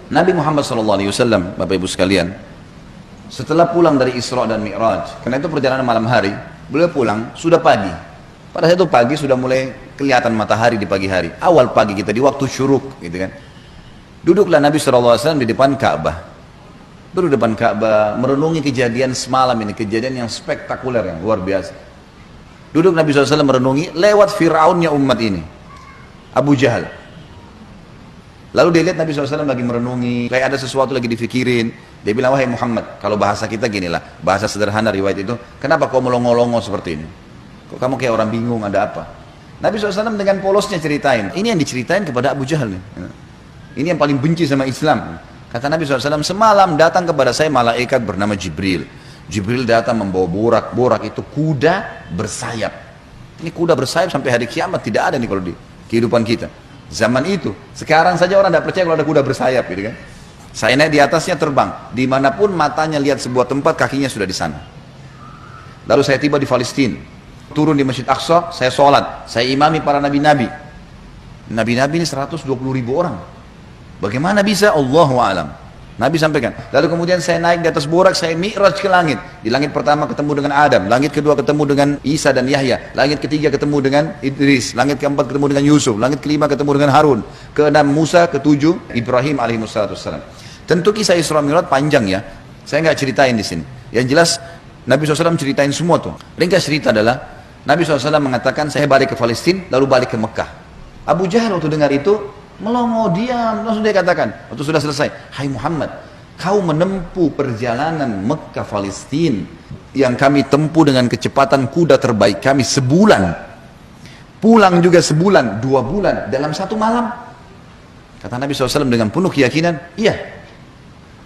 Nabi Muhammad SAW, Bapak Ibu sekalian, setelah pulang dari Isra dan Mi'raj, karena itu perjalanan malam hari, beliau pulang sudah pagi. Pada saat itu pagi sudah mulai kelihatan matahari di pagi hari. Awal pagi kita di waktu syuruk, gitu kan. Duduklah Nabi SAW di depan Ka'bah. Duduk di depan Ka'bah, merenungi kejadian semalam ini, kejadian yang spektakuler, yang luar biasa. Duduk Nabi SAW merenungi lewat Fir'aunnya umat ini, Abu Jahal. Lalu dia lihat Nabi SAW lagi merenungi, kayak ada sesuatu lagi difikirin. Dia bilang, wahai Muhammad, kalau bahasa kita ginilah, bahasa sederhana riwayat itu, kenapa kau melongo-longo seperti ini? Kok kamu kayak orang bingung, ada apa? Nabi SAW dengan polosnya ceritain. Ini yang diceritain kepada Abu Jahal nih. Ini yang paling benci sama Islam. Kata Nabi SAW, semalam datang kepada saya malaikat bernama Jibril. Jibril datang membawa borak. Borak itu kuda bersayap. Ini kuda bersayap sampai hari kiamat tidak ada nih kalau di kehidupan kita. Zaman itu, sekarang saja orang tidak percaya kalau ada kuda bersayap, gitu kan? Saya naik di atasnya terbang, dimanapun matanya lihat sebuah tempat, kakinya sudah di sana. Lalu saya tiba di Palestina, turun di Masjid Aqsa, saya sholat, saya imami para nabi-nabi. Nabi-nabi ini 120.000 orang. Bagaimana bisa? Allahu a'lam. Nabi sampaikan. Lalu kemudian saya naik di atas borak, saya mi'raj ke langit. Di langit pertama ketemu dengan Adam, langit kedua ketemu dengan Isa dan Yahya, langit ketiga ketemu dengan Idris, langit keempat ketemu dengan Yusuf, langit kelima ketemu dengan Harun, keenam Musa, ketujuh Ibrahim alaihissalam. Tentu kisah Isra Mi'raj panjang ya. Saya nggak ceritain di sini. Yang jelas Nabi SAW ceritain semua tuh. Ringkas cerita adalah Nabi SAW mengatakan saya balik ke Palestina lalu balik ke Mekah. Abu Jahal waktu dengar itu melongo, diam, langsung dia katakan waktu sudah selesai, hai Muhammad, kau menempuh perjalanan Mekah Palestina yang kami tempuh dengan kecepatan kuda terbaik kami sebulan, pulang juga sebulan, 2 bulan dalam 1 malam. Kata Nabi SAW dengan penuh keyakinan, iya.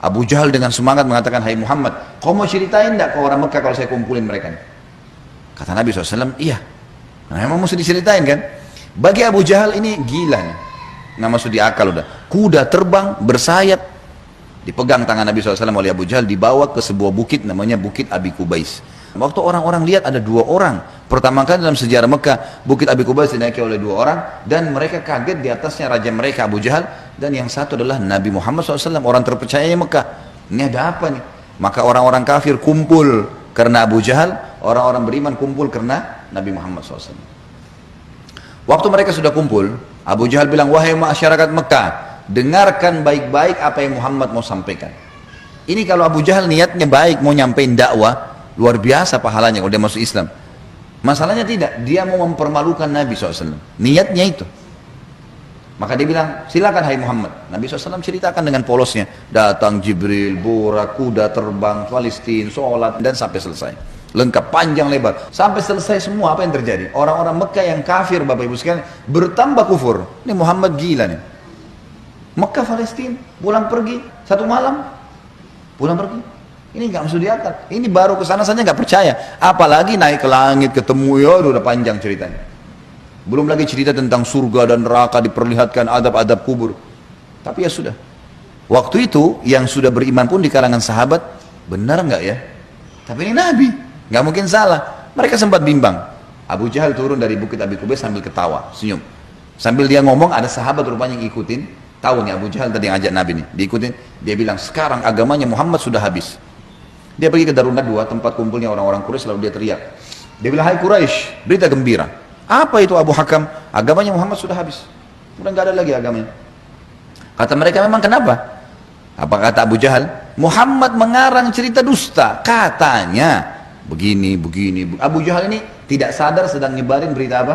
Abu Jahal dengan semangat mengatakan, hai Muhammad, kau mau ceritain enggak ke orang Mekah kalau saya kumpulin mereka? Kata Nabi SAW, iya. Nah memang mesti diceritain kan. Bagi Abu Jahal ini gila nih, nggak masuk di akal udah. Kuda terbang bersayap, dipegang tangan Nabi SAW oleh Abu Jahal, dibawa ke sebuah bukit namanya Bukit Abi Kubais. Waktu orang-orang lihat ada 2 orang, pertama kali dalam sejarah Mekah Bukit Abi Kubais dinaiki oleh 2 orang, dan mereka kaget, di atasnya raja mereka Abu Jahal, dan yang satu adalah Nabi Muhammad SAW, orang terpercaya Mekah. Ini ada apa nih? Maka orang-orang kafir kumpul karena Abu Jahal, orang-orang beriman kumpul karena Nabi Muhammad SAW. Waktu mereka sudah kumpul, Abu Jahal bilang, wahai masyarakat Mekah, dengarkan baik-baik apa yang Muhammad mau sampaikan. Ini kalau Abu Jahal niatnya baik, mau nyampein dakwah, luar biasa pahalanya kalau dia masuk Islam. Masalahnya tidak, dia mau mempermalukan Nabi SAW. Niatnya itu. Maka dia bilang, silakan hai Muhammad. Nabi SAW ceritakan dengan polosnya. Datang Jibril, borak, kuda terbang, Palestina, sholat, dan sampai selesai. Lengkap, panjang lebar, sampai selesai semua. Apa yang terjadi? Orang-orang Mekah yang kafir, Bapak Ibu sekalian, bertambah kufur. Ini Muhammad gila nih. Mekah Palestina pulang pergi 1 malam, pulang pergi. Ini nggak masuk di akal. Ini baru kesana saja nggak percaya, apalagi naik ke langit ketemu, ya udah panjang ceritanya. Belum lagi cerita tentang surga dan neraka, diperlihatkan adab-adab kubur. Tapi ya sudah. Waktu itu yang sudah beriman pun di kalangan sahabat, benar nggak ya? Tapi ini Nabi, nggak mungkin salah. Mereka sempat bimbang. Abu Jahal turun dari Bukit Abi Kubais sambil ketawa, senyum. Sambil dia ngomong, ada sahabat rupanya yang ikutin. Tahu nih Abu Jahal tadi yang ajak Nabi nih, diikutin. Dia bilang, sekarang agamanya Muhammad sudah habis. Dia pergi ke Darun Nadwa, tempat kumpulnya orang-orang Quraisy, lalu dia teriak. Dia bilang, hai Quraisy, berita gembira. Apa itu Abu Hakam? Agamanya Muhammad sudah habis. Udah nggak ada lagi agamanya. Kata mereka, memang kenapa? Apa kata Abu Jahal? Muhammad mengarang cerita dusta. Katanya begini. Abu Jahal ini tidak sadar sedang nyebarin berita apa?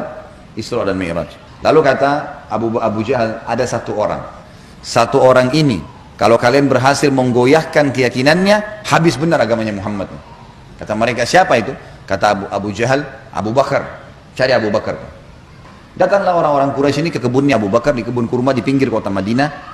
Isra dan Mi'raj. Lalu kata Abu Jahal, ada 1 orang. 1 orang ini, kalau kalian berhasil menggoyahkan keyakinannya, habis benar agamanya Muhammad. Kata mereka, siapa itu? Kata Abu Jahal, Abu Bakar. Cari Abu Bakar. Datanglah orang-orang Quraisy ini ke kebunnya Abu Bakar, di kebun kurma di pinggir kota Madinah.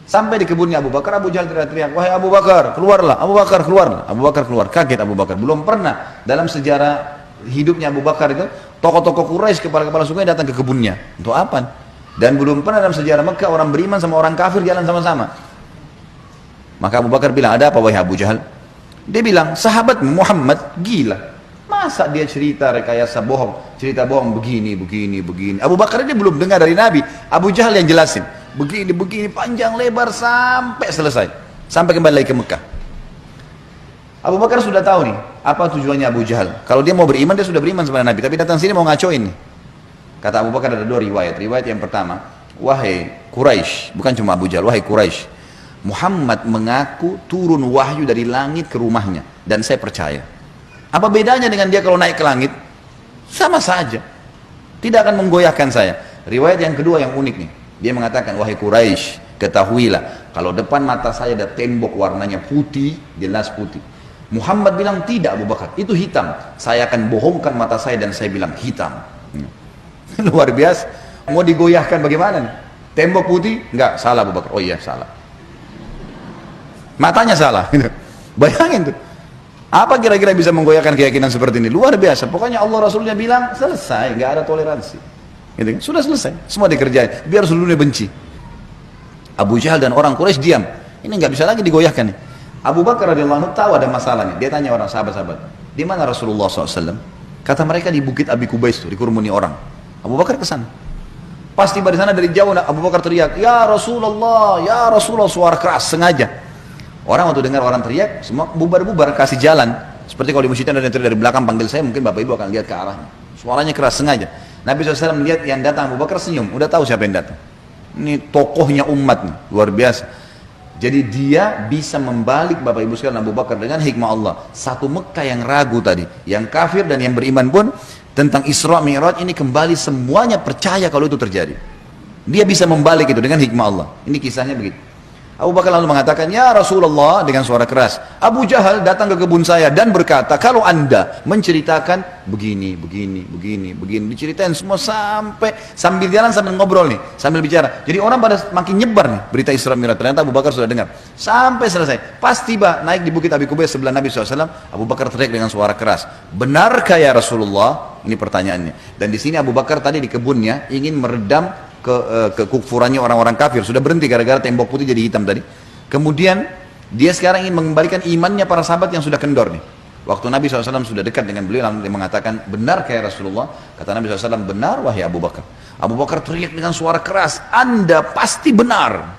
Sampai di kebunnya Abu Bakar, Abu Jahal teriak-teriak, wahai Abu Bakar, keluarlah. Abu Bakar keluarlah. Abu Bakar keluar. Kaget Abu Bakar. Belum pernah dalam sejarah hidupnya Abu Bakar itu tokoh-tokoh Quraisy, kepala-kepala suku datang ke kebunnya. Untuk apa? Dan belum pernah dalam sejarah Mekah orang beriman sama orang kafir jalan sama-sama. Maka Abu Bakar bilang, ada apa wahai Abu Jahal? Dia bilang, sahabatmu Muhammad gila. Masa dia cerita rekayasa bohong, cerita bohong begini. Abu Bakar ini belum dengar dari Nabi. Abu Jahal yang jelasin. begini panjang lebar sampai selesai, sampai kembali lagi ke Mekah. Abu Bakar sudah tahu nih apa tujuannya Abu Jahal. Kalau dia mau beriman, dia sudah beriman sama Nabi, tapi datang sini mau ngacoin nih. Kata Abu Bakar ada dua riwayat. Riwayat yang pertama, wahai Quraisy, bukan cuma Abu Jahal, wahai Quraisy, Muhammad mengaku turun wahyu dari langit ke rumahnya dan saya percaya. Apa bedanya dengan dia kalau naik ke langit? Sama saja, tidak akan menggoyahkan saya. Riwayat yang kedua yang unik nih, dia mengatakan, wahai Quraisy, ketahuilah kalau depan mata saya ada tembok warnanya putih, jelas putih. Muhammad bilang tidak Abu Bakar, itu hitam. Saya akan bohongkan mata saya dan saya bilang hitam. Luar biasa. Mau digoyahkan bagaimana nih? Tembok putih? Enggak, salah Abu Bakar. Oh iya, salah. Matanya salah. Bayangin tuh. Apa kira-kira bisa menggoyahkan keyakinan seperti ini? Luar biasa. Pokoknya Allah Rasulnya bilang selesai, nggak ada toleransi. Gitu kan? Sudah selesai, semua dikerjain. Biar seluruhnya benci. Abu Jahal dan orang Quraisy diam. Ini nggak bisa lagi digoyahkan nih. Abu Bakar radhiyallahu anhu tahu ada masalahnya. Dia tanya orang sahabat-sahabat, di mana Rasulullah SAW? Kata mereka di Bukit Abi Kubais tuh, dikerumuni orang. Abu Bakar ke sana. Pas tiba di sana dari jauh, Abu Bakar teriak, ya Rasulullah, suara keras sengaja. Orang waktu dengar orang teriak, semua bubar-bubar kasih jalan. Seperti kalau di masjid ada yang teriak dari belakang panggil saya, mungkin bapak ibu akan lihat ke arahnya. Suaranya keras sengaja. Nabi SAW melihat yang datang, Abu Bakar senyum, udah tahu siapa yang datang. Ini tokohnya umat nih, luar biasa. Jadi dia bisa membalik bapak ibu sekalian Abu Bakar dengan hikmah Allah. Satu Mekah yang ragu tadi, yang kafir dan yang beriman pun tentang Isra Mi'raj ini kembali semuanya percaya kalau itu terjadi. Dia bisa membalik itu dengan hikmah Allah. Ini kisahnya begitu. Abu Bakar lalu mengatakan, ya Rasulullah, dengan suara keras, Abu Jahal datang ke kebun saya dan berkata, kalau anda menceritakan begini, diceritain semua sambil jalan sambil ngobrol nih, sambil bicara. Jadi orang pada makin nyebar nih berita Isra Mi'raj. Ternyata Abu Bakar sudah dengar. Sampai selesai. Pas tiba naik di Bukit Abi Kubais sebelah Nabi SAW, Abu Bakar teriak dengan suara keras, benarkah ya Rasulullah? Ini pertanyaannya. Dan di sini Abu Bakar tadi di kebunnya ingin meredam kekufurannya orang-orang kafir, sudah berhenti gara-gara tembok putih jadi hitam tadi. Kemudian dia sekarang ingin mengembalikan imannya para sahabat yang sudah kendor nih. Waktu Nabi SAW sudah dekat dengan beliau, lalu dia mengatakan, benar kayak Rasulullah? Kata Nabi SAW, benar wahai Abu Bakar. Abu Bakar teriak dengan suara keras, anda pasti benar.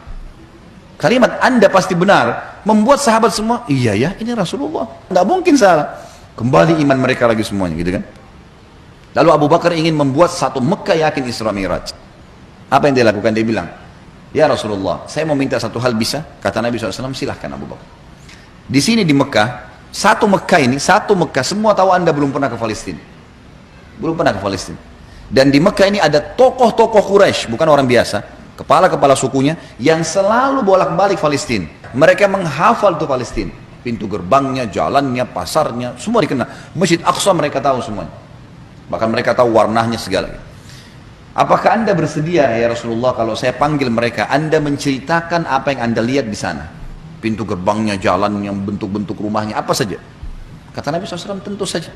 Kalimat anda pasti benar membuat sahabat semua, iya ya, ini Rasulullah, nggak mungkin salah. Kembali iman mereka lagi semuanya, gitu kan. Lalu Abu Bakar ingin membuat satu Mekah yakin Isra Mi'raj. Apa yang dia lakukan? Dia bilang, ya Rasulullah, saya mau minta satu hal, bisa? Kata Nabi SAW, silahkan Abu Bakar. Di sini di Mekah, satu Mekah, semua tahu anda belum pernah ke Palestina. Belum pernah ke Palestina. Dan di Mekah ini ada tokoh-tokoh Quraisy, bukan orang biasa, kepala-kepala sukunya, yang selalu bolak-balik Palestina. Mereka menghafal tuh Palestina. Pintu gerbangnya, jalannya, pasarnya, semua dikenal. Masjid Aqsa mereka tahu semuanya. Bahkan mereka tahu warnanya segala. Apakah anda bersedia ya Rasulullah kalau saya panggil mereka, anda menceritakan apa yang anda lihat di sana? Pintu gerbangnya, jalannya, bentuk-bentuk rumahnya, apa saja. Kata Nabi SAW, tentu saja.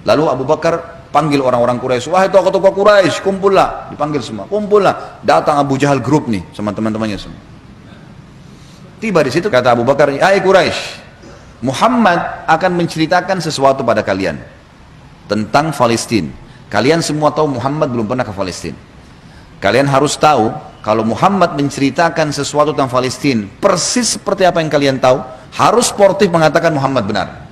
Lalu Abu Bakar panggil orang-orang Quraisy, wahai tokoh-tokoh Quraisy, kumpullah. Dipanggil semua, kumpullah. Datang Abu Jahal grup nih sama teman-temannya semua. Tiba di situ kata Abu Bakar, hai Quraisy, Muhammad akan menceritakan sesuatu pada kalian tentang Palestina. Kalian semua tahu Muhammad belum pernah ke Palestina. Kalian harus tahu kalau Muhammad menceritakan sesuatu tentang Palestina persis seperti apa yang kalian tahu, harus sportif mengatakan Muhammad benar.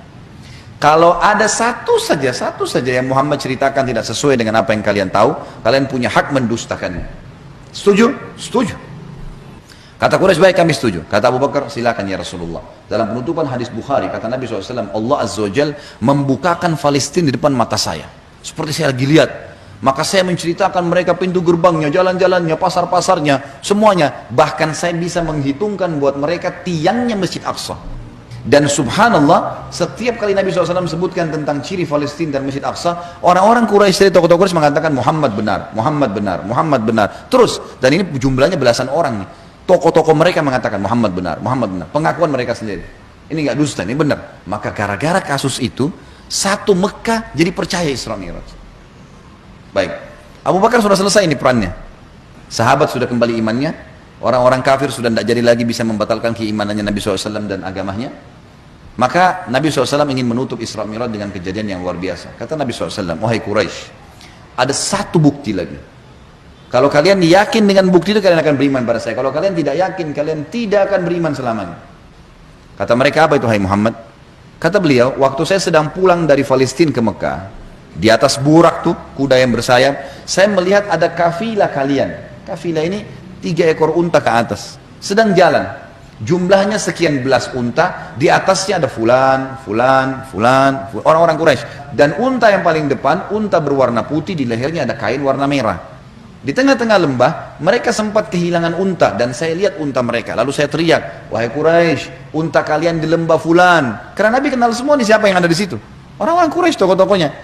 Kalau ada satu saja yang Muhammad ceritakan tidak sesuai dengan apa yang kalian tahu, kalian punya hak mendustakannya. Setuju? Setuju. Kata Quraisy, baik, kami setuju. Kata Abu Bakar, silakan ya Rasulullah. Dalam penutupan hadis Bukhari, kata Nabi SAW, Allah Azza wa Jal membukakan Palestina di depan mata saya. Seperti saya lagi lihat. Maka saya menceritakan mereka pintu gerbangnya, jalan-jalannya, pasar-pasarnya, semuanya. Bahkan saya bisa menghitungkan buat mereka tiangnya Masjid Aqsa. Dan subhanallah, setiap kali Nabi SAW sebutkan tentang ciri Palestina dan Masjid Aqsa, orang-orang Quraisy, tokoh-tokoh Quraisy mengatakan Muhammad benar, Muhammad benar, Muhammad benar. Terus, dan ini jumlahnya belasan orang nih. Tokoh-tokoh mereka mengatakan Muhammad benar, Muhammad benar. Pengakuan mereka sendiri. Ini nggak dusta, ini benar. Maka gara-gara kasus itu, satu Mekah jadi percaya Isra Mi'raj. Baik, Abu Bakar sudah selesai ini perannya. Sahabat sudah kembali imannya. Orang-orang kafir sudah tidak jadi lagi bisa membatalkan keimanannya Nabi SAW dan agamanya. Maka Nabi SAW ingin menutup Isra Mi'raj dengan kejadian yang luar biasa. Kata Nabi SAW, wahai Quraisy, ada satu bukti lagi. Kalau kalian yakin dengan bukti itu, kalian akan beriman pada saya. Kalau kalian tidak yakin, kalian tidak akan beriman selamanya. Kata mereka, apa itu hai Muhammad? Kata beliau, waktu saya sedang pulang dari Palestina ke Mekah, di atas burak tuh, kuda yang bersayap, saya melihat ada kafilah kalian. Kafilah ini 3 ekor unta ke atas, sedang jalan. Jumlahnya sekian belas unta, di atasnya ada fulan, orang-orang Quraisy. Dan unta yang paling depan, unta berwarna putih, di lehernya ada kain warna merah. Di tengah-tengah lembah, mereka sempat kehilangan unta, dan saya lihat unta mereka. Lalu saya teriak, wahai Quraisy, unta kalian di lembah fulan. Karena Nabi kenal semua nih siapa yang ada di situ. Orang-orang Quraisy, tokoh-tokohnya.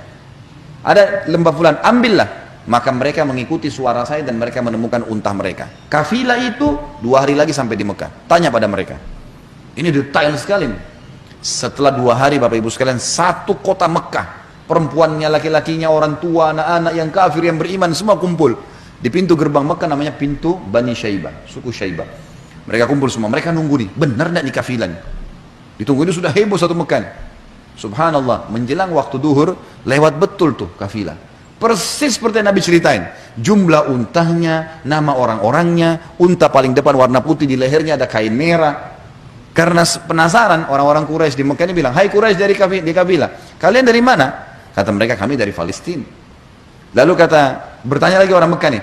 Ada lembah fulan, ambillah. Maka mereka mengikuti suara saya dan mereka menemukan unta mereka. Kafilah itu 2 hari lagi sampai di Mekah. Tanya pada mereka. Ini detail sekali nih. Setelah 2 hari Bapak Ibu sekalian, satu kota Mekah, perempuannya, laki-lakinya, orang tua, anak-anak yang kafir, yang beriman, semua kumpul di pintu gerbang Mekah, namanya pintu Bani Syaibah, suku Syaibah. Mereka kumpul semua, mereka nunggu nih, benar tidak nih kafilah nih? Ditunggu, ini sudah heboh satu Mekah. Subhanallah, menjelang waktu duhur, lewat betul tuh kafilah. Persis seperti yang Nabi ceritain. Jumlah untanya, nama orang-orangnya, unta paling depan warna putih, di lehernya ada kain merah. Karena penasaran, orang-orang Quraisy di Mekah ini bilang, hai Quraisy dari kafilah, kalian dari mana? Kata mereka, kami dari Palestina. Lalu bertanya lagi orang Mekah nih,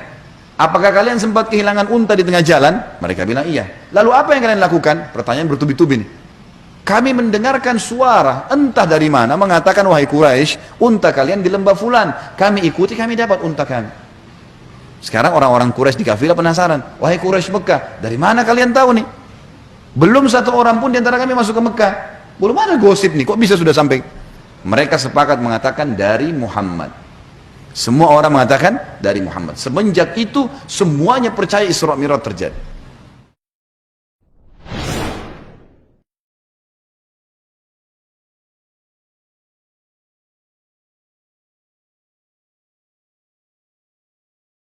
apakah kalian sempat kehilangan unta di tengah jalan? Mereka bilang iya. Lalu apa yang kalian lakukan? Pertanyaan bertubi-tubi nih. Kami mendengarkan suara entah dari mana mengatakan, wahai Quraisy, unta kalian di lembah fulan. Kami ikuti, kami dapat unta kami. Sekarang orang-orang Quraisy di kafilah penasaran, wahai Quraisy Mekah, dari mana kalian tahu nih? Belum satu orang pun di antara kami masuk ke Mekah. Belum ada gosip nih, kok bisa sudah sampai? Mereka sepakat mengatakan dari Muhammad. Semua orang mengatakan dari Muhammad. Semenjak itu semuanya percaya Isra Mi'raj terjadi.